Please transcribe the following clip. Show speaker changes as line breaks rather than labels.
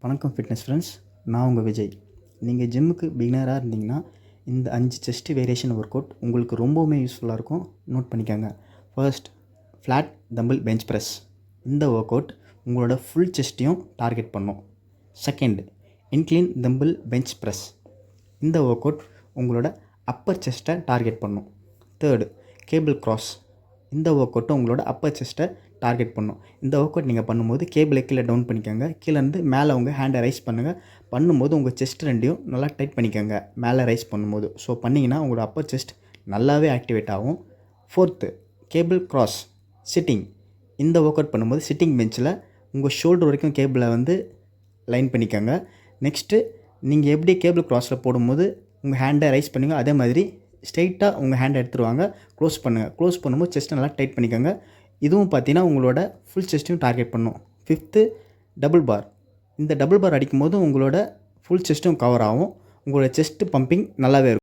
வணக்கம் fitness friends, நான் உங்கள் விஜய். நீங்கள் ஜிம்முக்கு பிகினராக இருந்தீங்கன்னா இந்த 5 செஸ்ட் வேரியேஷன் ஒர்க் அவுட் உங்களுக்கு ரொம்பவுமே யூஸ்ஃபுல்லாக இருக்கும். நோட் பண்ணிக்கோங்க. First, flat dumbbell bench press. இந்த ஒர்க் அவுட் உங்களோட ஃபுல் செஸ்ட்டையும் டார்கெட் பண்ணும். Second, incline dumbbell bench press. இந்த ஒர்க் அவுட் உங்களோட அப்பர் செஸ்ட்டை டார்கெட் பண்ணும். Third, cable cross. இந்த ஒர்க் அவுட்டும் உங்களோட அப்பர் செஸ்ட்டை டார்கெட் பண்ணும். இந்த ஒர்க் அவுட் நீங்கள் பண்ணும்போது கேபிளை கீழே டவுன் பண்ணிக்கோங்க. கீழேருந்து மேலே உங்கள் ஹேண்டை ரைஸ் பண்ணுங்கள். பண்ணும்போது உங்கள் செஸ்ட் ரெண்டையும் நல்லா டைட் பண்ணிக்கோங்க மேலே ரைஸ் பண்ணும்போது. ஸோ பண்ணிங்கன்னா உங்களோட அப்பர் செஸ்ட் நல்லாவே ஆக்டிவேட் ஆகும். Fourth, cable cross sitting. இந்த ஒர்க் அவுட் பண்ணும்போது சிட்டிங் பெஞ்சில் உங்கள் ஷோல்டர் வரைக்கும் கேபிளை லைன் பண்ணிக்கோங்க. நெக்ஸ்ட்டு நீங்கள் எப்படி கேபிள் கிராஸில் போடும்போது உங்கள் ஹேண்டை ரைஸ் பண்ணுங்க, அதே மாதிரி ஸ்ட்ரெயிட்டாக உங்கள் ஹேண்டை எடுத்துருவாங்க. க்ளோஸ் பண்ணுங்கள். க்ளோஸ் பண்ணும்போது செஸ்ட்டை நல்லா டைட் பண்ணிக்கோங்க. இதுவும் பார்த்தீங்கன்னா உங்களோட ஃபுல் செஸ்ட்டையும் டார்கெட் பண்ணும். Fifth, double bar. இந்த டபுள் பார் அடிக்கும்போது உங்களோட ஃபுல் செஸ்ட்டும் கவர் ஆகும். உங்களோட செஸ்ட் பம்பிங் நல்லாவே இருக்கும்.